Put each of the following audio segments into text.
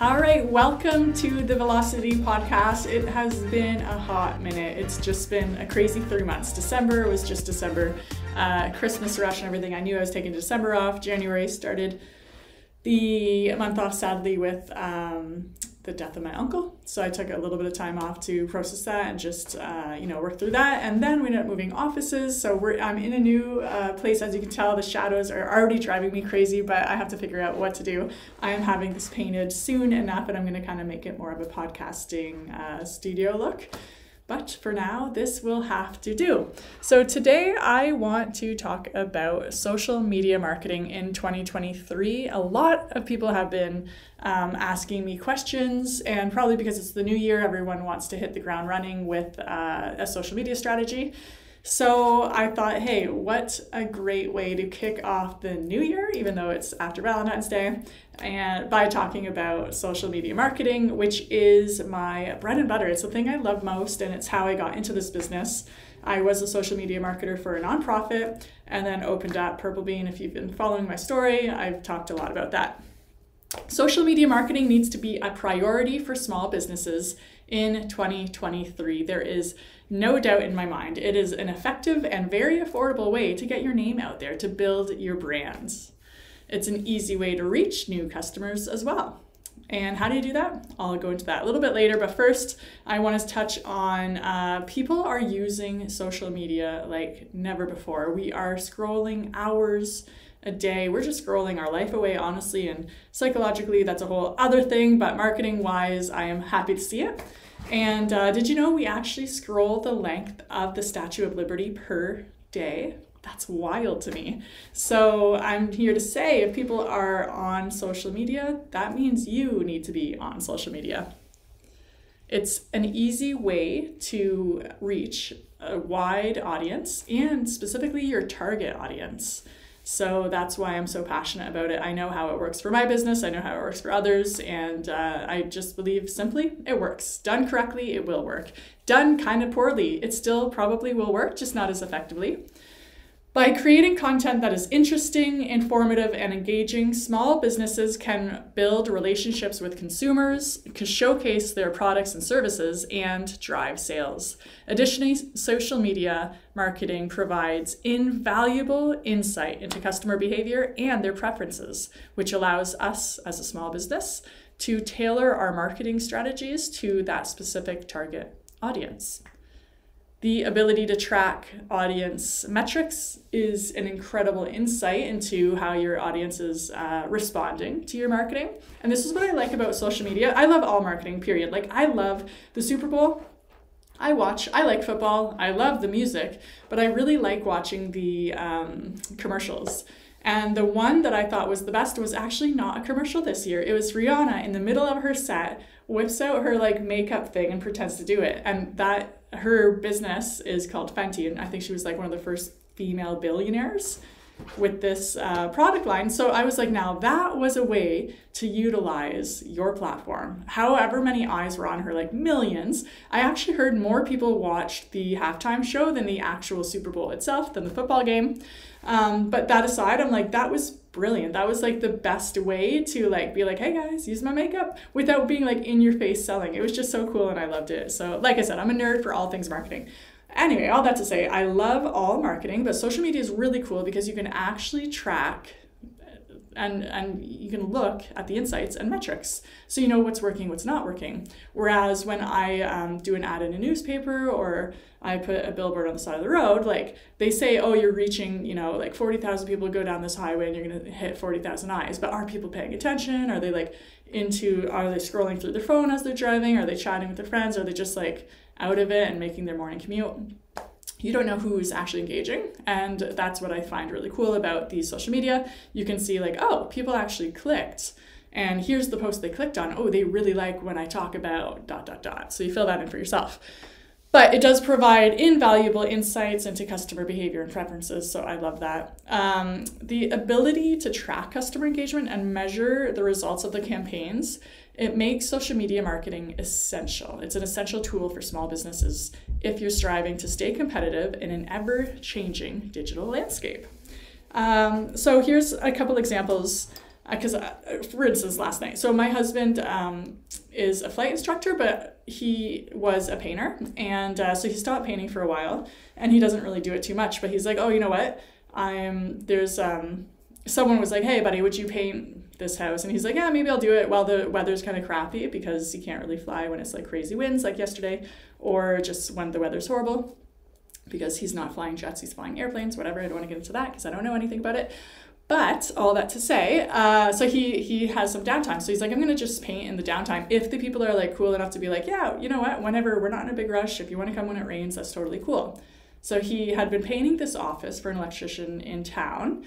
All right, welcome to the Velocity podcast. It has been a hot minute. It's just been a crazy 3 months. December was just December, Christmas rush and everything. I knew I was taking December off. January started the month off, sadly, with the death of my uncle. So I took a little bit of time off to process that and just, work through that. And then we ended up moving offices. So I'm in a new place. As you can tell, the shadows are already driving me crazy, but I have to figure out what to do. I am having this painted soon enough, and I'm going to kind of make it more of a podcasting studio look. But for now, this will have to do. So today I want to talk about social media marketing in 2023. A lot of people have been asking me questions, and probably because it's the new year, everyone wants to hit the ground running with a social media strategy. So I thought, hey, what a great way to kick off the new year, even though it's after Valentine's Day, and by talking about social media marketing, which is my bread and butter. It's the thing I love most, and it's how I got into this business. I was a social media marketer for a nonprofit and then opened up Purple Bean. If you've been following my story, I've talked a lot about that. Social media marketing needs to be a priority for small businesses in 2023. There is no doubt in my mind. It is an effective and very affordable way to get your name out there, to build your brands. It's an easy way to reach new customers as well. And how do you do that? I'll go into that a little bit later, but first I want to touch on people are using social media like never before. We are scrolling hours a day. We're just scrolling our life away, honestly, and psychologically that's a whole other thing, but marketing wise, I am happy to see it. And did you know we actually scroll the length of the Statue of Liberty per day? That's wild to me. So I'm here to say, if people are on social media, that means you need to be on social media. It's an easy way to reach a wide audience, and specifically your target audience. So that's why I'm so passionate about it. I know how it works for my business. I know how it works for others. And I just believe simply it works. Done correctly, it will work. Done kind of poorly, it still probably will work, just not as effectively. By creating content that is interesting, informative, and engaging, small businesses can build relationships with consumers, can showcase their products and services, and drive sales. Additionally, social media marketing provides invaluable insight into customer behavior and their preferences, which allows us as a small business to tailor our marketing strategies to that specific target audience. The ability to track audience metrics is an incredible insight into how your audience is responding to your marketing. And this is what I like about social media. I love all marketing, period. Like, I love the Super Bowl. I like football. I love the music, but I really like watching the commercials. And the one that I thought was the best was actually not a commercial this year. It was Rihanna in the middle of her set, whips out her like makeup thing and pretends to do it. And that her business is called Fenty, and I think she was like one of the first female billionaires with this product line. So I was like, now that was a way to utilize your platform. However many eyes were on her, like millions. I actually heard more people watched the halftime show than the actual Super Bowl itself, than the football game. But that aside, I'm like, that was brilliant. That was like the best way to like be like, hey guys, use my makeup, without being like in your face selling. It was just so cool and I loved it. So like I said, I'm a nerd for all things marketing. Anyway, all that to say, I love all marketing, but social media is really cool because you can actually track and you can look at the insights and metrics. So you know what's working, what's not working. Whereas when I do an ad in a newspaper or I put a billboard on the side of the road, like they say, oh, you're reaching, like 40,000 people go down this highway and you're going to hit 40,000 eyes. But are people paying attention? Are they are they scrolling through their phone as they're driving? Are they chatting with their friends? Are they just like out of it and making their morning commute? You don't know who's actually engaging, and that's what I find really cool about these social media. You can see like, oh, people actually clicked, and here's the post they clicked on. Oh, they really like when I talk about ... So you fill that in for yourself. But it does provide invaluable insights into customer behavior and preferences, so I love that. The ability to track customer engagement and measure the results of the campaigns, it makes social media marketing essential. It's an essential tool for small businesses if you're striving to stay competitive in an ever-changing digital landscape. So here's a couple examples because for instance, last night, so my husband is a flight instructor, but he was a painter, and so he stopped painting for a while, and he doesn't really do it too much, but he's like, oh, you know what, there's someone was like, hey buddy, would you paint this house? And he's like, yeah, maybe I'll do it while the weather's kind of crappy, because you can't really fly when it's like crazy winds like yesterday, or just when the weather's horrible, because he's not flying jets, he's flying airplanes, whatever. I don't want to get into that because I don't know anything about it. But all that to say, so he has some downtime. So he's like, I'm going to just paint in the downtime. If the people are like cool enough to be like, yeah, you know what, whenever, we're not in a big rush. If you want to come when it rains, that's totally cool. So he had been painting this office for an electrician in town.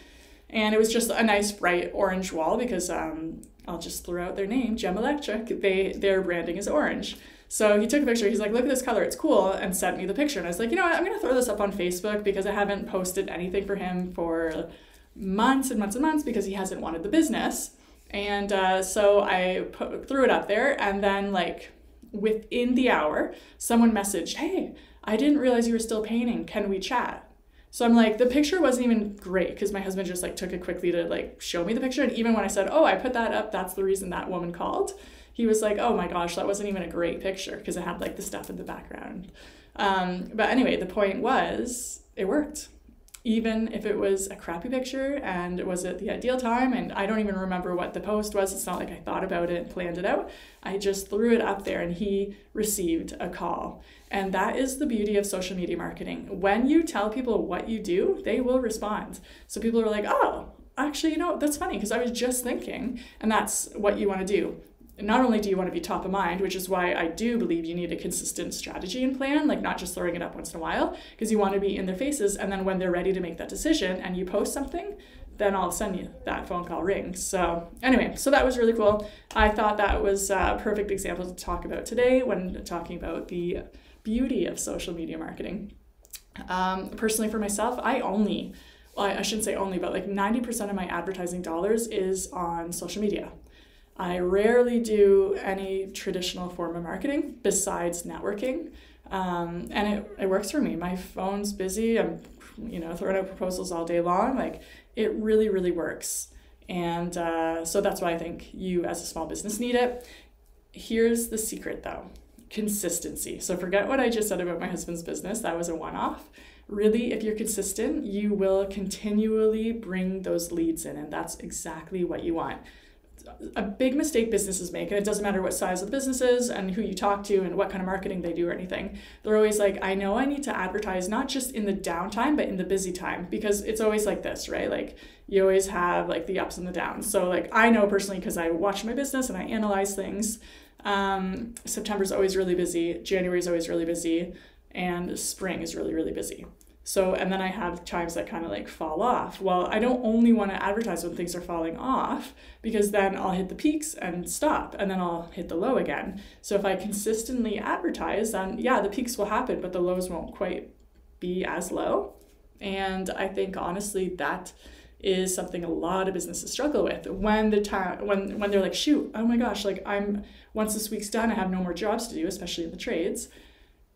And it was just a nice bright orange wall because I'll just throw out their name, Gem Electric. Their branding is orange. So he took a picture. He's like, look at this color, it's cool, and sent me the picture. And I was like, you know what, I'm going to throw this up on Facebook because I haven't posted anything for him for months and months and months because he hasn't wanted the business. And so I threw it up there, and then like within the hour, someone messaged, hey, I didn't realize you were still painting. Can we chat? So I'm like, the picture wasn't even great because my husband just like took it quickly to like show me the picture. And even when I said, oh, I put that up, that's the reason that woman called, he was like, oh my gosh, that wasn't even a great picture because it had like the stuff in the background. But anyway, the point was it worked. Even if it was a crappy picture and it was at the ideal time, and I don't even remember what the post was. It's not like I thought about it and planned it out. I just threw it up there and he received a call. And that is the beauty of social media marketing. When you tell people what you do, they will respond. So people are like, oh, actually, you know, that's funny because I was just thinking, and that's what you want to do. Not only do you want to be top of mind, which is why I do believe you need a consistent strategy and plan, like not just throwing it up once in a while, because you want to be in their faces. And then when they're ready to make that decision and you post something, then all of a sudden that phone call rings. So anyway, so that was really cool. I thought that was a perfect example to talk about today when talking about the beauty of social media marketing. Personally for myself, I shouldn't say only, but like 90% of my advertising dollars is on social media. I rarely do any traditional form of marketing besides networking. And it works for me. My phone's busy. I'm, throwing out proposals all day long. Like it really, really works. And so that's why I think you as a small business need it. Here's the secret though, consistency. So forget what I just said about my husband's business. That was a one-off. Really, if you're consistent, you will continually bring those leads in, and that's exactly what you want. A big mistake businesses make, and it doesn't matter what size of the business is and who you talk to and what kind of marketing they do or anything, they're always like, I know I need to advertise not just in the downtime but in the busy time, because it's always like this, right? Like you always have like the ups and the downs. So like I know personally, because I watch my business and I analyze things, September's always really busy, January's always really busy, and spring is really, really busy. So, and then I have times that kind of like fall off. Well, I don't only want to advertise when things are falling off, because then I'll hit the peaks and stop, and then I'll hit the low again. So if I consistently advertise, then yeah, the peaks will happen, but the lows won't quite be as low. And I think honestly, that is something a lot of businesses struggle with when when they're like, shoot, oh my gosh, like once this week's done, I have no more jobs to do, especially in the trades.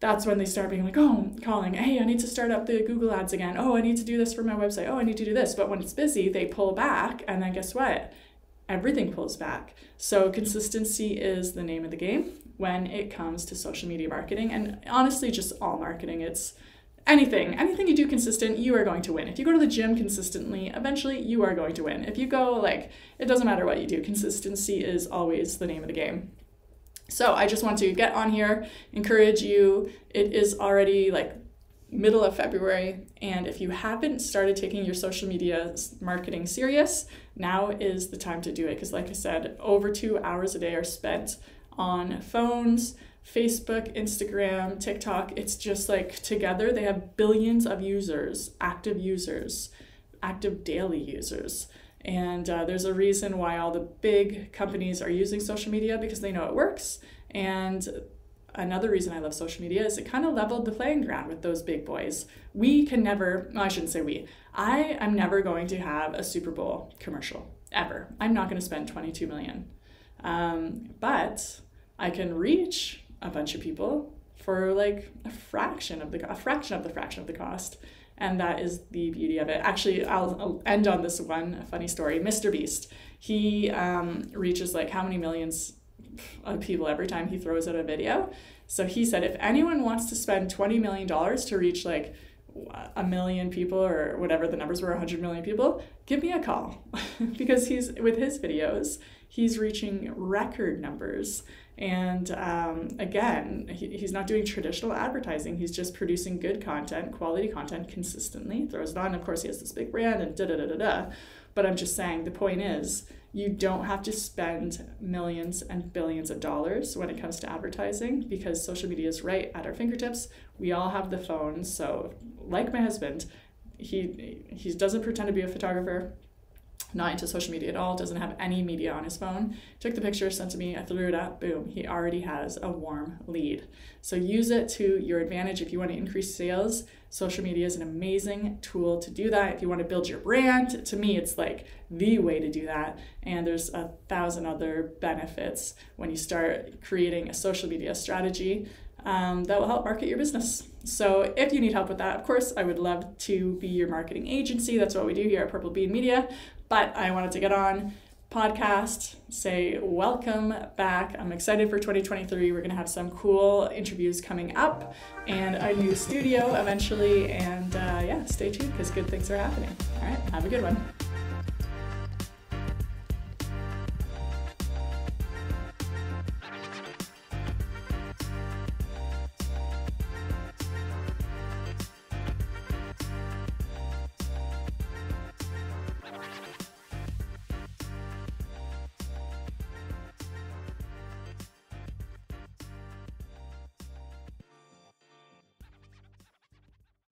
That's when they start being like, oh, calling, hey, I need to start up the Google ads again. Oh, I need to do this for my website. Oh, I need to do this. But when it's busy, they pull back, and then guess what? Everything pulls back. So consistency is the name of the game when it comes to social media marketing, and honestly, just all marketing. It's anything you do consistent, you are going to win. If you go to the gym consistently, eventually you are going to win. If you go, it doesn't matter what you do, consistency is always the name of the game. So I just want to get on here, encourage you. It is already middle of February, and if you haven't started taking your social media marketing serious, now is the time to do it, because like I said, over 2 hours a day are spent on phones, Facebook, Instagram, TikTok. It's just together they have billions of users, active daily users. And there's a reason why all the big companies are using social media, because they know it works. And another reason I love social media is it kind of leveled the playing ground with those big boys. We can never, I shouldn't say we, I am never going to have a Super Bowl commercial, ever. I'm not going to spend $22 million. But I can reach a bunch of people for a fraction of the cost. And that is the beauty of it. Actually, I'll end on this one funny story. Mr. Beast, he reaches like how many millions of people every time he throws out a video. So he said, if anyone wants to spend $20 million to reach like 1 million people or whatever the numbers were, 100 million people, give me a call. Because he's, with his videos, he's reaching record numbers. And again, he's not doing traditional advertising. He's just producing good content, quality content consistently, throws it on. Of course, he has this big brand and da-da-da-da-da. But I'm just saying, the point is, you don't have to spend millions and billions of dollars when it comes to advertising, because social media is right at our fingertips. We all have the phones. So like my husband, he doesn't pretend to be a photographer, not into social media at all, doesn't have any media on his phone. Took the picture, sent to me, I threw it up, boom, he already has a warm lead. So use it to your advantage if you want to increase sales. Social media is an amazing tool to do that. If you want to build your brand, to me, it's like the way to do that. And there's 1,000 other benefits when you start creating a social media strategy that will help market your business. So if you need help with that, of course, I would love to be your marketing agency. That's what we do here at Purple Bean Media. But I wanted to get on podcast, say welcome back. I'm excited for 2023. We're going to have some cool interviews coming up and a new studio eventually. And yeah, stay tuned because good things are happening. All right, have a good one.